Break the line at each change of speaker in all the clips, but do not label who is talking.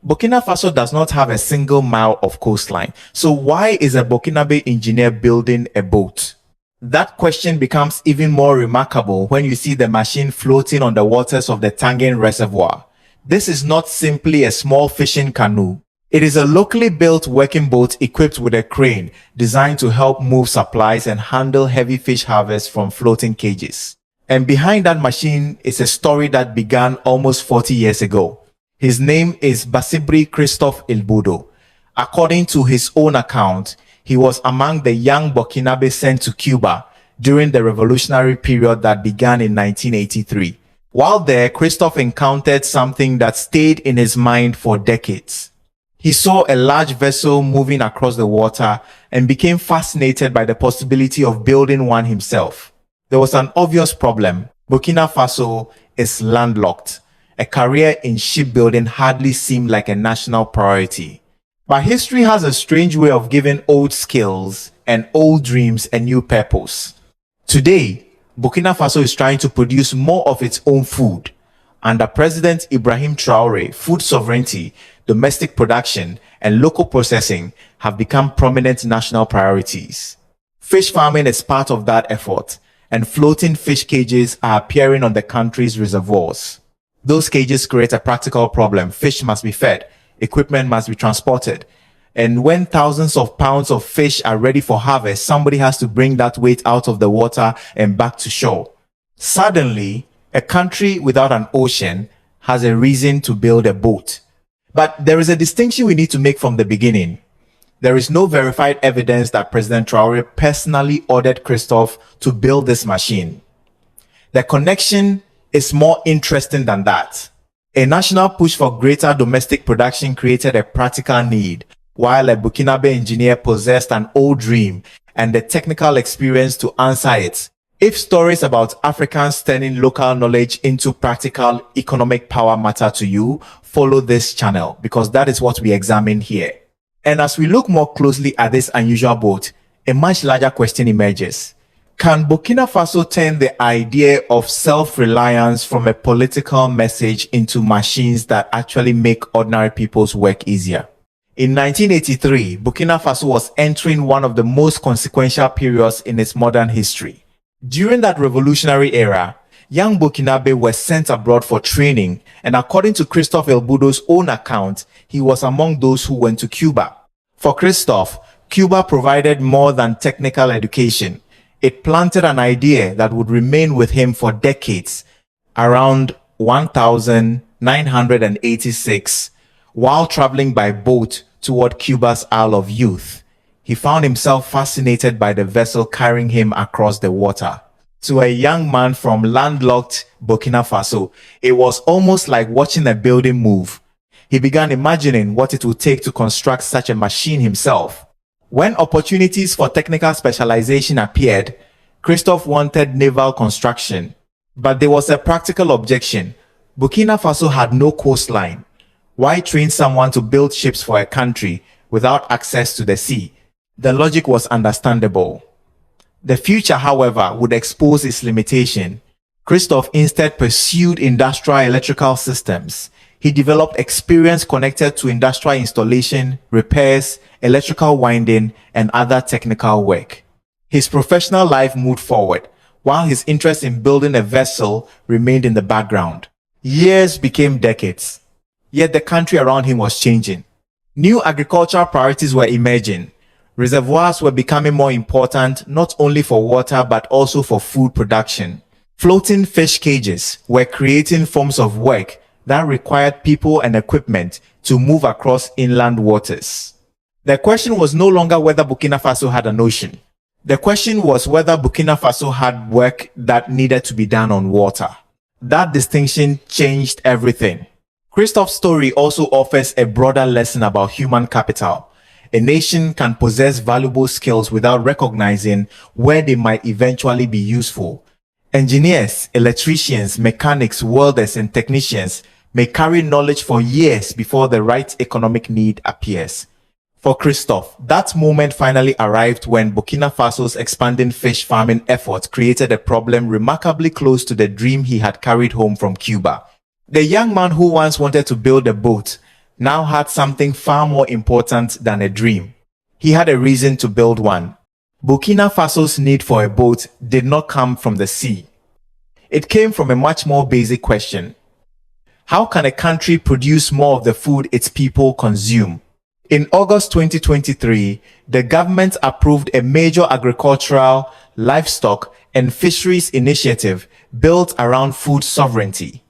Burkina Faso does not have a single mile of coastline. So why is a Burkinabe engineer building a boat? That question becomes even more remarkable when you see the machine floating on the waters of the Tangen Reservoir. This is not simply a small fishing canoe. It is a locally built working boat equipped with a crane designed to help move supplies and handle heavy fish harvests from floating cages. And behind that machine is a story that began almost 40 years ago. His name is Bassibri Christophe Ilboudo. According to his own account, he was among the young Burkinabe sent to Cuba during the revolutionary period that began in 1983. While there, Christophe encountered something that stayed in his mind for decades. He saw a large vessel moving across the water and became fascinated by the possibility of building one himself. There was an obvious problem. Burkina Faso is landlocked. A career in shipbuilding hardly seemed like a national priority. But history has a strange way of giving old skills and old dreams a new purpose. Today, Burkina Faso is trying to produce more of its own food. Under President Ibrahim Traore, food sovereignty, domestic production, and local processing have become prominent national priorities. Fish farming is part of that effort, and floating fish cages are appearing on the country's reservoirs. Those cages create a practical problem. Fish must be fed. Equipment must be transported. And when thousands of pounds of fish are ready for harvest, somebody has to bring that weight out of the water and back to shore. Suddenly, a country without an ocean has a reason to build a boat. But there is a distinction we need to make from the beginning. There is no verified evidence that President Traore personally ordered Christophe to build this machine. The connection is more interesting than that. A national push for greater domestic production created a practical need, while a Burkinabe engineer possessed an old dream and the technical experience to answer it. If stories about Africans turning local knowledge into practical economic power matter to you, follow this channel because that is what we examine here. And as we look more closely at this unusual boat, a much larger question emerges. Can Burkina Faso turn the idea of self-reliance from a political message into machines that actually make ordinary people's work easier? In 1983, Burkina Faso was entering one of the most consequential periods in its modern history. During that revolutionary era, young Burkinabe were sent abroad for training, and according to Christophe Ilboudo's own account, he was among those who went to Cuba. For Christophe, Cuba provided more than technical education. It planted an idea that would remain with him for decades. Around 1986, while traveling by boat toward Cuba's Isle of Youth, he found himself fascinated by the vessel carrying him across the water. To a young man from landlocked Burkina Faso, it was almost like watching a building move. He began imagining what it would take to construct such a machine himself. When opportunities for technical specialization appeared, Christophe wanted naval construction. But there was a practical objection. Burkina Faso had no coastline. Why train someone to build ships for a country without access to the sea? The logic was understandable. The future, however, would expose its limitation. Christophe instead pursued industrial electrical systems. He developed experience connected to industrial installation, repairs, electrical winding, and other technical work. His professional life moved forward, while his interest in building a vessel remained in the background. Years became decades, yet the country around him was changing. New agricultural priorities were emerging. Reservoirs were becoming more important, not only for water but also for food production. Floating fish cages were creating forms of work that required people and equipment to move across inland waters. The question was no longer whether Burkina Faso had an ocean. The question was whether Burkina Faso had work that needed to be done on water. That distinction changed everything. Christophe's story also offers a broader lesson about human capital. A nation can possess valuable skills without recognizing where they might eventually be useful. Engineers, electricians, mechanics, welders, and technicians may carry knowledge for years before the right economic need appears. For Christophe, that moment finally arrived when Burkina Faso's expanding fish farming efforts created a problem remarkably close to the dream he had carried home from Cuba. The young man who once wanted to build a boat now had something far more important than a dream. He had a reason to build one. Burkina Faso's need for a boat did not come from the sea. It came from a much more basic question. How can a country produce more of the food its people consume? In August 2023, the government approved a major agricultural, livestock, and fisheries initiative built around food sovereignty.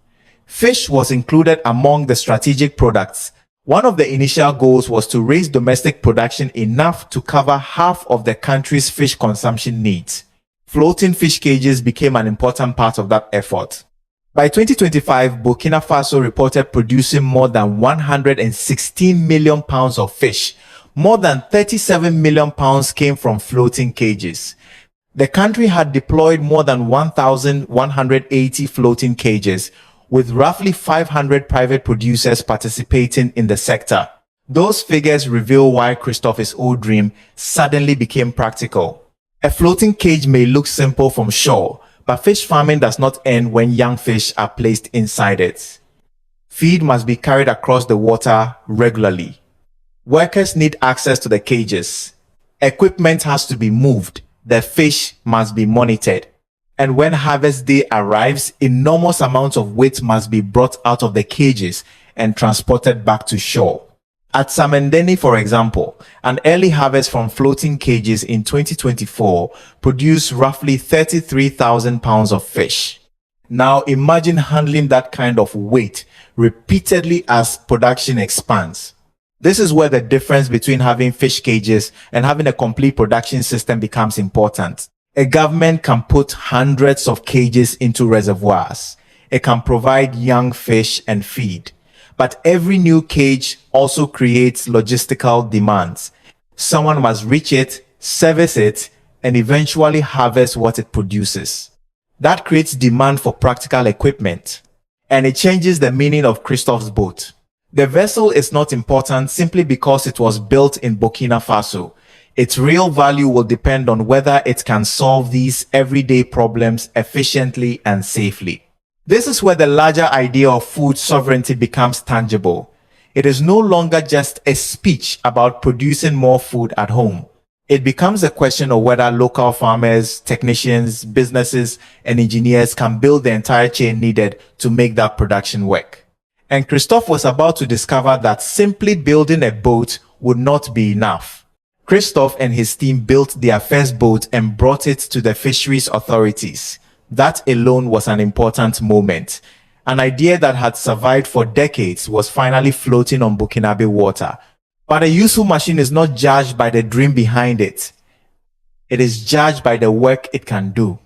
Fish was included among the strategic products. One of the initial goals was to raise domestic production enough to cover half of the country's fish consumption needs. Floating fish cages became an important part of that effort. By 2025, Burkina Faso reported producing more than 116 million pounds of fish. More than 37 million pounds came from floating cages. The country had deployed more than 1,180 floating cages, with roughly 500 private producers participating in the sector. Those figures reveal why Christophe's old dream suddenly became practical. A floating cage may look simple from shore, but fish farming does not end when young fish are placed inside it. Feed must be carried across the water regularly. Workers need access to the cages. Equipment has to be moved. The fish must be monitored. And when harvest day arrives, enormous amounts of weight must be brought out of the cages and transported back to shore. At Samendeni, for example, an early harvest from floating cages in 2024 produced roughly 33,000 pounds of fish. Now imagine handling that kind of weight repeatedly as production expands. This is where the difference between having fish cages and having a complete production system becomes important. A government can put hundreds of cages into reservoirs. It can provide young fish and feed. But every new cage also creates logistical demands. Someone must reach it, service it, and eventually harvest what it produces. That creates demand for practical equipment. And it changes the meaning of Christophe's boat. The vessel is not important simply because it was built in Burkina Faso. Its real value will depend on whether it can solve these everyday problems efficiently and safely. This is where the larger idea of food sovereignty becomes tangible. It is no longer just a speech about producing more food at home. It becomes a question of whether local farmers, technicians, businesses, and engineers can build the entire chain needed to make that production work. And Christophe was about to discover that simply building a boat would not be enough. Christophe and his team built their first boat and brought it to the fisheries authorities. That alone was an important moment. An idea that had survived for decades was finally floating on Burkinabe water. But a useful machine is not judged by the dream behind it. It is judged by the work it can do.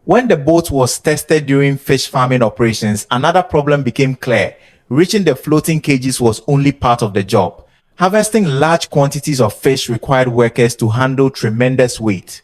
When the boat was tested during fish farming operations, another problem became clear. Reaching the floating cages was only part of the job. Harvesting large quantities of fish required workers to handle tremendous weight.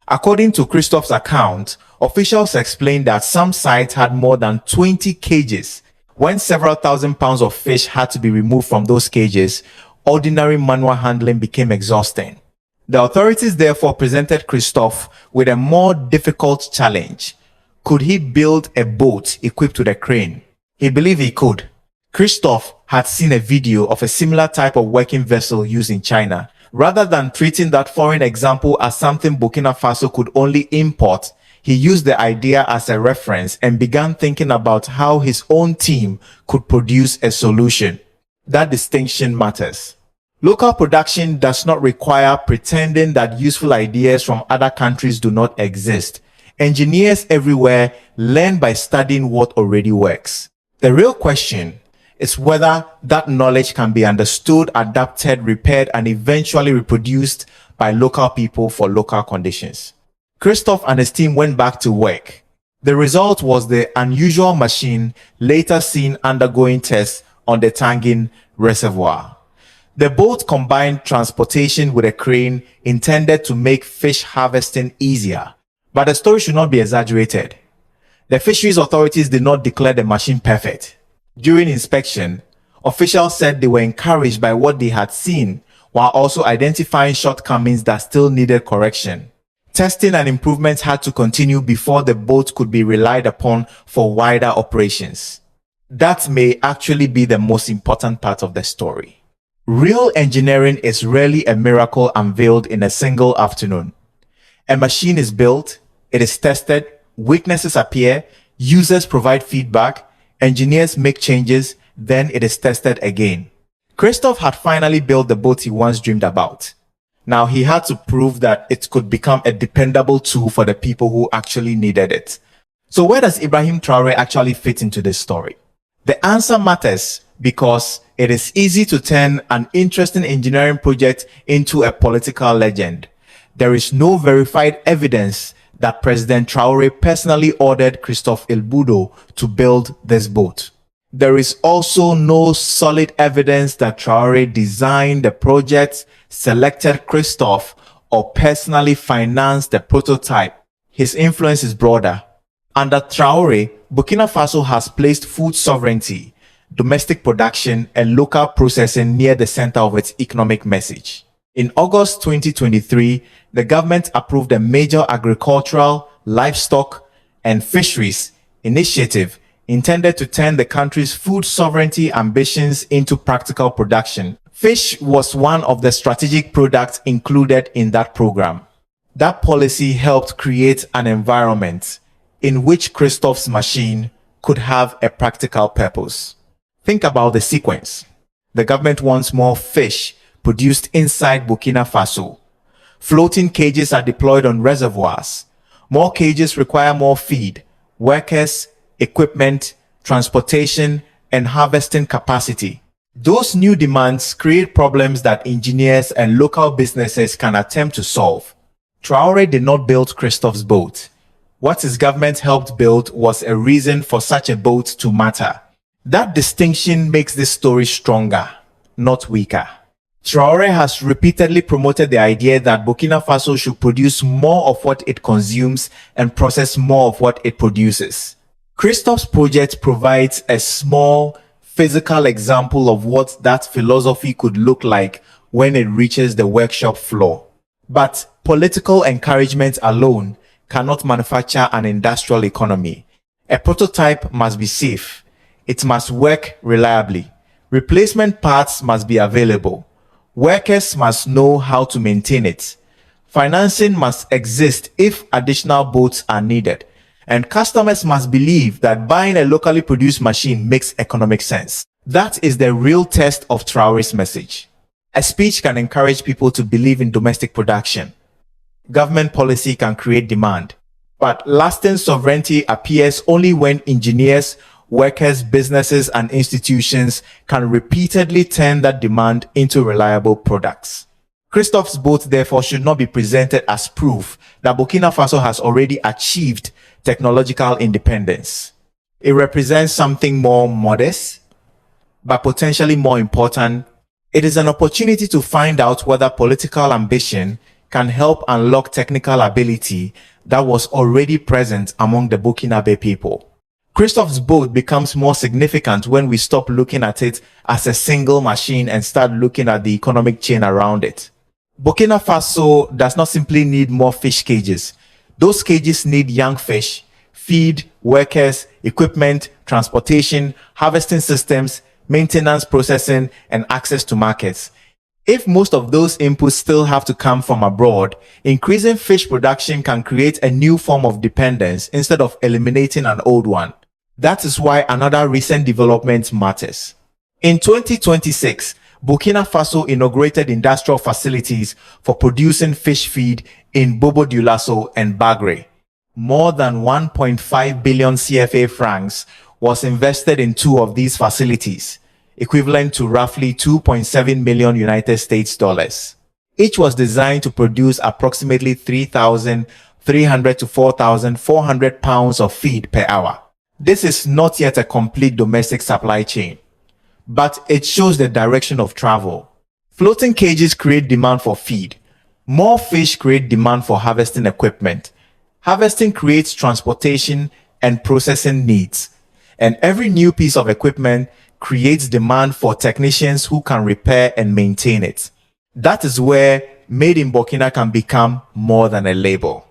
According to Christophe's account, officials explained that some sites had more than 20 cages. When several thousand pounds of fish had to be removed from those cages, ordinary manual handling became exhausting. The authorities therefore presented Christophe with a more difficult challenge. Could he build a boat equipped with a crane? He believed he could. Christophe had seen a video of a similar type of working vessel used in China. Rather than treating that foreign example as something Burkina Faso could only import, he used the idea as a reference and began thinking about how his own team could produce a solution. That distinction matters. Local production does not require pretending that useful ideas from other countries do not exist. Engineers everywhere learn by studying what already works. The real question is whether that knowledge can be understood, adapted, repaired, and eventually reproduced by local people for local conditions. Christophe and his team went back to work. The result was the unusual machine later seen undergoing tests on the Tangin Reservoir. The boat combined transportation with a crane intended to make fish harvesting easier. But the story should not be exaggerated. The fisheries authorities did not declare the machine perfect. During inspection, officials said they were encouraged by what they had seen, while also identifying shortcomings that still needed correction. Testing and improvements had to continue before the boat could be relied upon for wider operations. That may actually be the most important part of the story. Real engineering is rarely a miracle unveiled in a single afternoon. A machine is built, it is tested, weaknesses appear, users provide feedback, engineers make changes, then it is tested again. Christophe had finally built the boat he once dreamed about. Now he had to prove that it could become a dependable tool for the people who actually needed it. So where does Ibrahim Traore actually fit into this story? The answer matters because it is easy to turn an interesting engineering project into a political legend. There is no verified evidence that President Traore personally ordered Christophe Ilboudo to build this boat. There is also no solid evidence that Traore designed the project, selected Christophe, or personally financed the prototype. His influence is broader. Under Traore, Burkina Faso has placed food sovereignty, domestic production, and local processing near the center of its economic message. In August 2023, the government approved a major agricultural, livestock, and fisheries initiative intended to turn the country's food sovereignty ambitions into practical production. Fish was one of the strategic products included in that program. That policy helped create an environment in which Christophe's machine could have a practical purpose. Think about the sequence. The government wants more fish produced inside Burkina Faso. Floating cages are deployed on reservoirs. More cages require more feed, workers, equipment, transportation, and harvesting capacity. Those new demands create problems that engineers and local businesses can attempt to solve. Traore did not build Christophe's boat. What his government helped build was a reason for such a boat to matter. That distinction makes this story stronger, not weaker. Traore has repeatedly promoted the idea that Burkina Faso should produce more of what it consumes and process more of what it produces. Christophe's project provides a small, physical example of what that philosophy could look like when it reaches the workshop floor. But political encouragement alone cannot manufacture an industrial economy. A prototype must be safe. It must work reliably. Replacement parts must be available. Workers must know how to maintain it. Financing must exist if additional boats are needed. And customers must believe that buying a locally produced machine makes economic sense. That is the real test of Traore's message. A speech can encourage people to believe in domestic production. Government policy can create demand. But lasting sovereignty appears only when engineers, workers, businesses, and institutions can repeatedly turn that demand into reliable products. Christophe's boat, therefore, should not be presented as proof that Burkina Faso has already achieved technological independence. It represents something more modest, but potentially more important. It is an opportunity to find out whether political ambition can help unlock technical ability that was already present among the Burkinabe people. Christophe's boat becomes more significant when we stop looking at it as a single machine and start looking at the economic chain around it. Burkina Faso does not simply need more fish cages. Those cages need young fish, feed, workers, equipment, transportation, harvesting systems, maintenance, processing, and access to markets. If most of those inputs still have to come from abroad, increasing fish production can create a new form of dependence instead of eliminating an old one. That is why another recent development matters. In 2026, Burkina Faso inaugurated industrial facilities for producing fish feed in Bobo Dioulasso and Bagre. More than 1.5 billion CFA francs was invested in two of these facilities, equivalent to roughly 2.7 million United States dollars. Each was designed to produce approximately 3,300 to 4,400 pounds of feed per hour. This is not yet a complete domestic supply chain, but it shows the direction of travel. Floating cages create demand for feed. More fish create demand for harvesting equipment. Harvesting creates transportation and processing needs. And every new piece of equipment creates demand for technicians who can repair and maintain it. That is where Made in Burkina can become more than a label.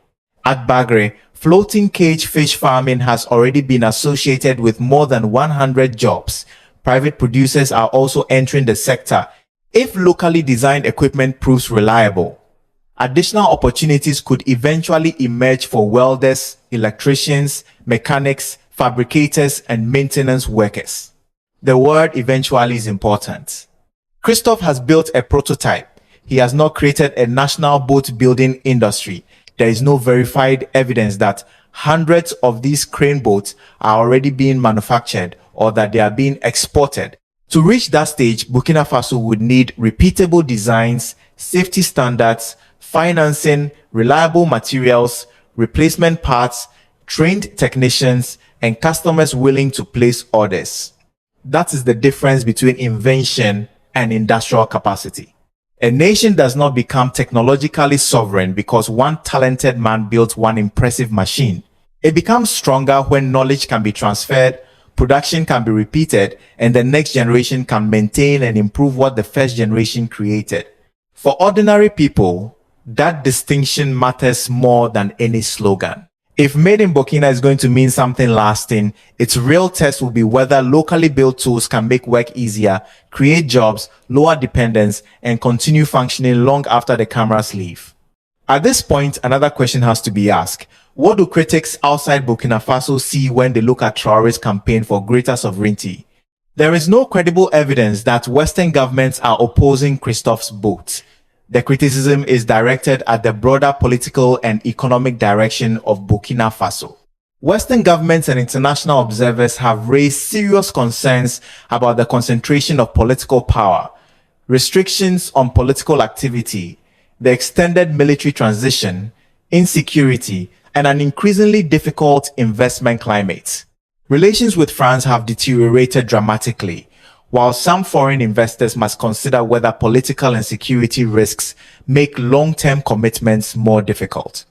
At Bagre, floating cage fish farming has already been associated with more than 100 jobs. Private producers are also entering the sector if locally designed equipment proves reliable. Additional opportunities could eventually emerge for welders, electricians, mechanics, fabricators, and maintenance workers. The word eventually is important. Christophe has built a prototype. He has not created a national boat building industry. There is no verified evidence that hundreds of these crane boats are already being manufactured or that they are being exported. To reach that stage, Burkina Faso would need repeatable designs, safety standards, financing, reliable materials, replacement parts, trained technicians, and customers willing to place orders. That is the difference between invention and industrial capacity. A nation does not become technologically sovereign because one talented man built one impressive machine. It becomes stronger when knowledge can be transferred, production can be repeated, and the next generation can maintain and improve what the first generation created. For ordinary people, that distinction matters more than any slogan. If made in Burkina is going to mean something lasting, its real test will be whether locally built tools can make work easier, create jobs, lower dependence, and continue functioning long after the cameras leave. At this point, another question has to be asked. What do critics outside Burkina Faso see when they look at Traore's campaign for greater sovereignty? There is no credible evidence that Western governments are opposing Christophe's boat. The criticism is directed at the broader political and economic direction of Burkina Faso. Western governments and international observers have raised serious concerns about the concentration of political power, restrictions on political activity, the extended military transition, insecurity, and an increasingly difficult investment climate. Relations with France have deteriorated dramatically, while some foreign investors must consider whether political and security risks make long-term commitments more difficult.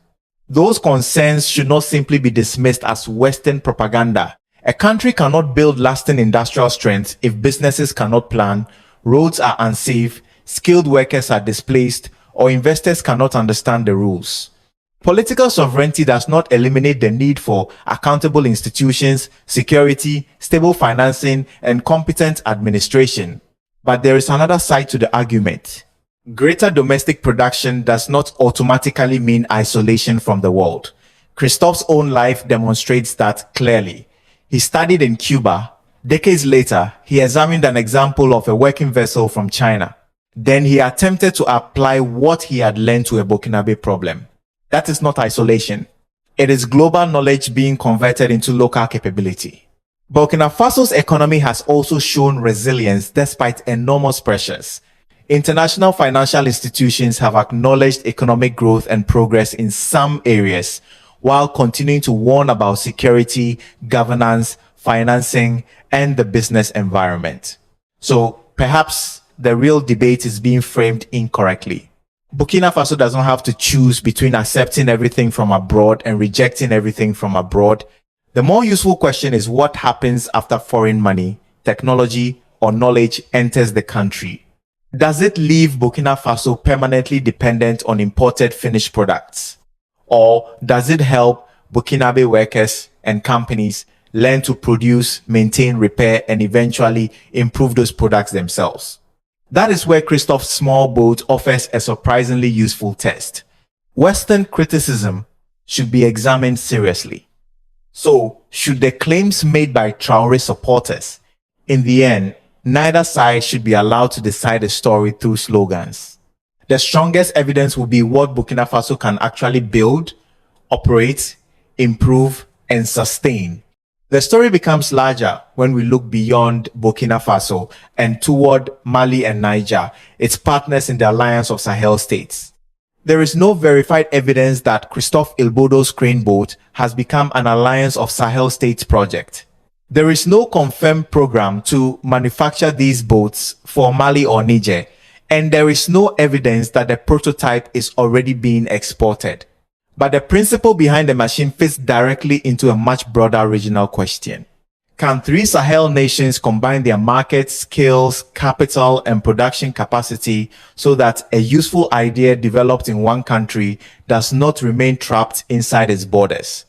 Those concerns should not simply be dismissed as Western propaganda. A country cannot build lasting industrial strength if businesses cannot plan, roads are unsafe, skilled workers are displaced, or investors cannot understand the rules. Political sovereignty does not eliminate the need for accountable institutions, security, stable financing, and competent administration. But there is another side to the argument. Greater domestic production does not automatically mean isolation from the world. Christophe's own life demonstrates that clearly. He studied in Cuba. Decades later, he examined an example of a working vessel from China. Then he attempted to apply what he had learned to a Burkinabe problem. That is not isolation. It is global knowledge being converted into local capability. Burkina Faso's economy has also shown resilience despite enormous pressures. International financial institutions have acknowledged economic growth and progress in some areas, while continuing to warn about security, governance, financing, and the business environment. So perhaps the real debate is being framed incorrectly. Burkina Faso does not have to choose between accepting everything from abroad and rejecting everything from abroad. The more useful question is what happens after foreign money, technology, or knowledge enters the country. Does it leave Burkina Faso permanently dependent on imported finished products? Or does it help Burkinabe workers and companies learn to produce, maintain, repair, and eventually improve those products themselves? That is where Christophe's small boat offers a surprisingly useful test. Western criticism should be examined seriously. So, should the claims made by Traore supporters? In the end, neither side should be allowed to decide a story through slogans. The strongest evidence will be what Burkina Faso can actually build, operate, improve, and sustain. The story becomes larger when we look beyond Burkina Faso and toward Mali and Niger, its partners in the alliance of Sahel states. There is no verified evidence that Christophe Ilboudo's crane boat has become an alliance of Sahel states project. There is no confirmed program to manufacture these boats for Mali or Niger, and there is no evidence that the prototype is already being exported. But the principle behind the machine fits directly into a much broader regional question. Can three Sahel nations combine their market, skills, capital, and production capacity so that a useful idea developed in one country does not remain trapped inside its borders?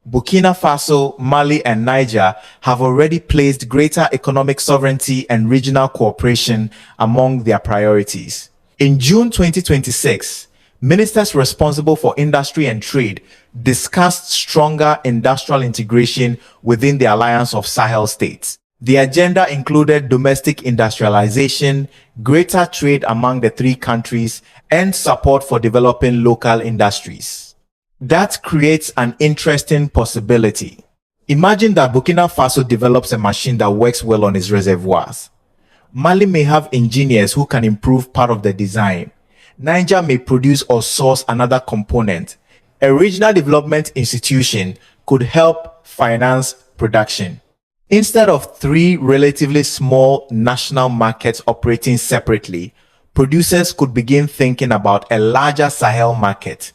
Burkina Faso, Mali, and Niger have already placed greater economic sovereignty and regional cooperation among their priorities. In June 2026, ministers responsible for industry and trade discussed stronger industrial integration within the Alliance of Sahel states. The agenda included domestic industrialization, greater trade among the three countries, and support for developing local industries. That creates an interesting possibility. Imagine that Burkina Faso develops a machine that works well on its reservoirs. Mali may have engineers who can improve part of the design. Niger may produce or source another component. A regional development institution could help finance production. Instead of three relatively small national markets operating separately, producers could begin thinking about a larger Sahel market.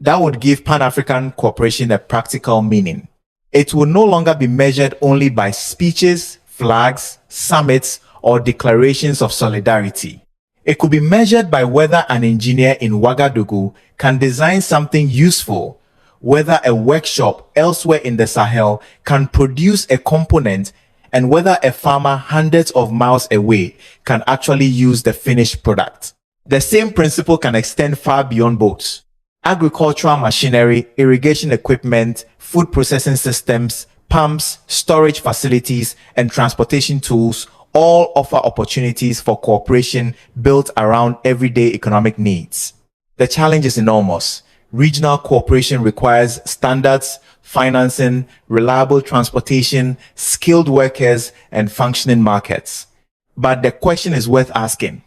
That would give Pan-African cooperation a practical meaning. It will no longer be measured only by speeches, flags, summits, or declarations of solidarity. It could be measured by whether an engineer in Ouagadougou can design something useful, whether a workshop elsewhere in the Sahel can produce a component, and whether a farmer hundreds of miles away can actually use the finished product. The same principle can extend far beyond boats. Agricultural machinery, irrigation equipment, food processing systems, pumps, storage facilities, and transportation tools all offer opportunities for cooperation built around everyday economic needs. The challenge is enormous. Regional cooperation requires standards, financing, reliable transportation, skilled workers, and functioning markets. But the question is worth asking.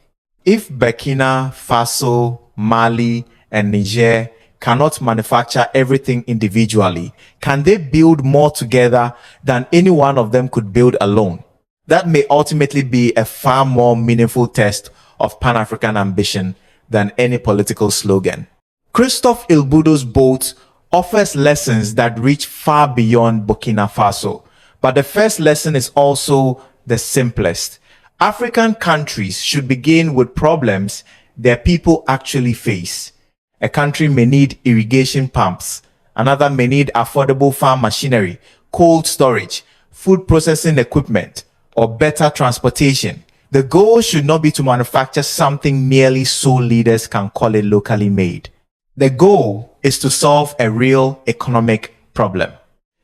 If Burkina Faso, Mali, and Niger cannot manufacture everything individually, can they build more together than any one of them could build alone? That may ultimately be a far more meaningful test of Pan-African ambition than any political slogan. Christophe Ilboudo's boat offers lessons that reach far beyond Burkina Faso. But the first lesson is also the simplest. African countries should begin with problems their people actually face. A country may need irrigation pumps. Another may need affordable farm machinery, cold storage, food processing equipment, or better transportation. The goal should not be to manufacture something merely so leaders can call it locally made. The goal is to solve a real economic problem.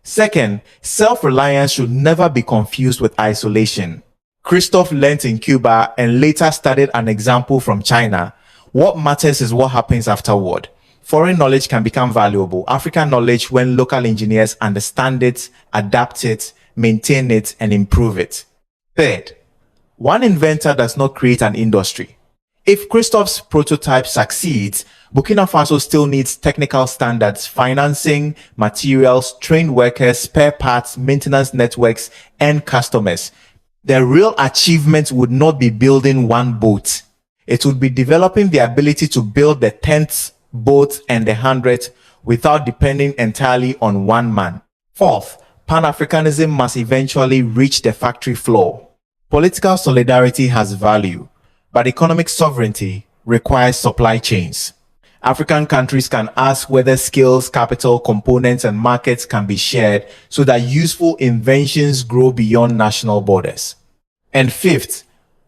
Second, self-reliance should never be confused with isolation. Christophe learnt in Cuba and later studied an example from China. What matters is what happens afterward. Foreign knowledge can become valuable. African knowledge, when local engineers understand it, adapt it, maintain it, and improve it. Third, one inventor does not create an industry. If Christophe's prototype succeeds, Burkina Faso still needs technical standards, financing, materials, trained workers, spare parts, maintenance networks, and customers. The real achievement would not be building one boat. It would be developing the ability to build the 10th boat and the 100th without depending entirely on one man. Fourth, Pan-Africanism must eventually reach the factory floor. Political solidarity has value, but economic sovereignty requires supply chains. African countries can ask whether skills, capital, components, and markets can be shared so that useful inventions grow beyond national borders. And fifth,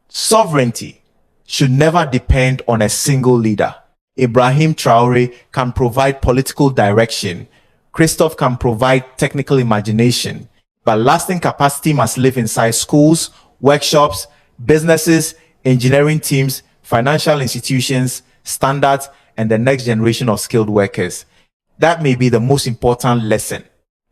sovereignty should never depend on a single leader. Ibrahim Traore can provide political direction. Christophe can provide technical imagination. But lasting capacity must live inside schools, workshops, businesses, engineering teams, financial institutions, standards, and the next generation of skilled workers. That may be the most important lesson.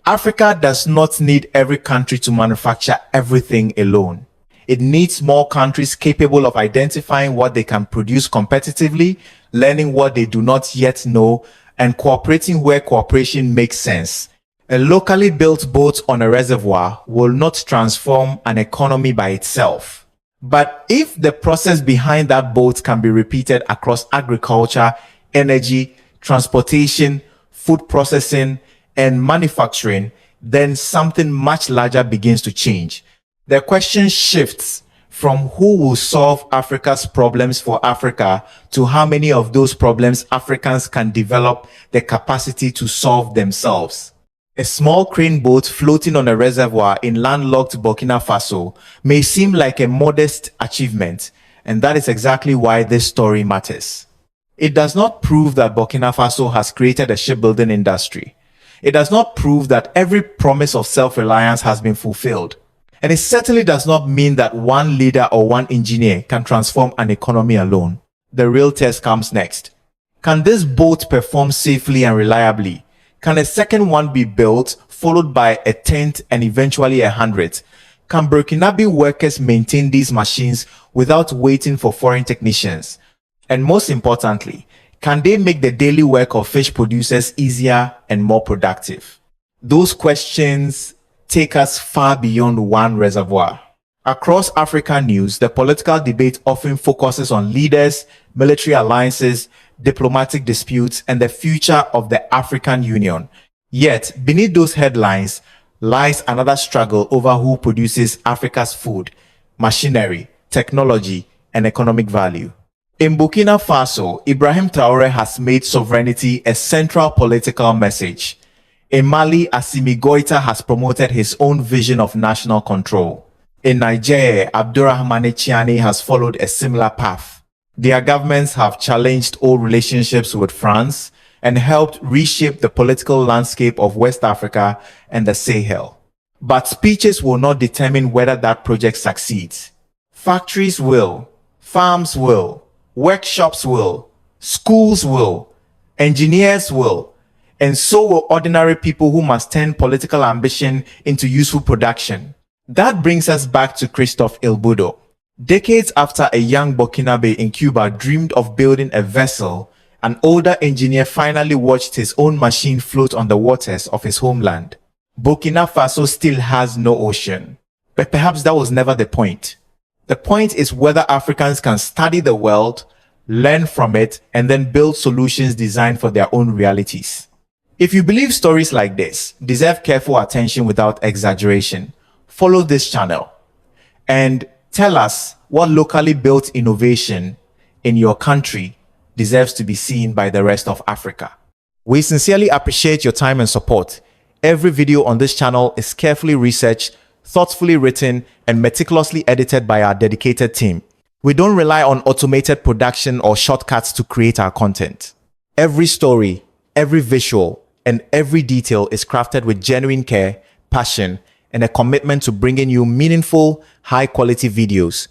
Africa does not need every country to manufacture everything alone. It needs small countries capable of identifying what they can produce competitively, learning what they do not yet know, and cooperating where cooperation makes sense. A locally built boat on a reservoir will not transform an economy by itself. But if the process behind that boat can be repeated across agriculture, energy, transportation, food processing, and manufacturing, then something much larger begins to change. The question shifts from who will solve Africa's problems for Africa to how many of those problems Africans can develop the capacity to solve themselves. A small crane boat floating on a reservoir in landlocked Burkina Faso may seem like a modest achievement, and that is exactly why this story matters. It does not prove that Burkina Faso has created a shipbuilding industry. It does not prove that every promise of self-reliance has been fulfilled. And it certainly does not mean that one leader or one engineer can transform an economy alone. The real test comes next. Can this boat perform safely and reliably? Can a second one be built, followed by a 10th and eventually a 100th? Can Burkinabe workers maintain these machines without waiting for foreign technicians? And most importantly, can they make the daily work of fish producers easier and more productive? Those questions take us far beyond one reservoir. Across African news, the political debate often focuses on leaders, military alliances, diplomatic disputes, and the future of the African Union. Yet, beneath those headlines lies another struggle over who produces Africa's food, machinery, technology, and economic value. In Burkina Faso, Ibrahim Traore has made sovereignty a central political message. In Mali, Assimi Goïta has promoted his own vision of national control. In Nigeria, Abdurrahmane Chiani has followed a similar path. Their governments have challenged old relationships with France and helped reshape the political landscape of West Africa and the Sahel. But speeches will not determine whether that project succeeds. Factories will, farms will, workshops will, schools will, engineers will, and so will ordinary people who must turn political ambition into useful production. That brings us back to Christophe Ilboudo. Decades after a young Burkinabe in Cuba dreamed of building a vessel, an older engineer finally watched his own machine float on the waters of his homeland. Burkina Faso still has no ocean. But perhaps that was never the point. The point is whether Africans can study the world, learn from it, and then build solutions designed for their own realities. If you believe stories like this deserve careful attention without exaggeration, follow this channel and tell us what locally built innovation in your country deserves to be seen by the rest of Africa. We sincerely appreciate your time and support. Every video on this channel is carefully researched, thoughtfully written, and meticulously edited by our dedicated team. We don't rely on automated production or shortcuts to create our content. Every story, every visual, and every detail is crafted with genuine care, passion, and a commitment to bringing you meaningful, high-quality videos.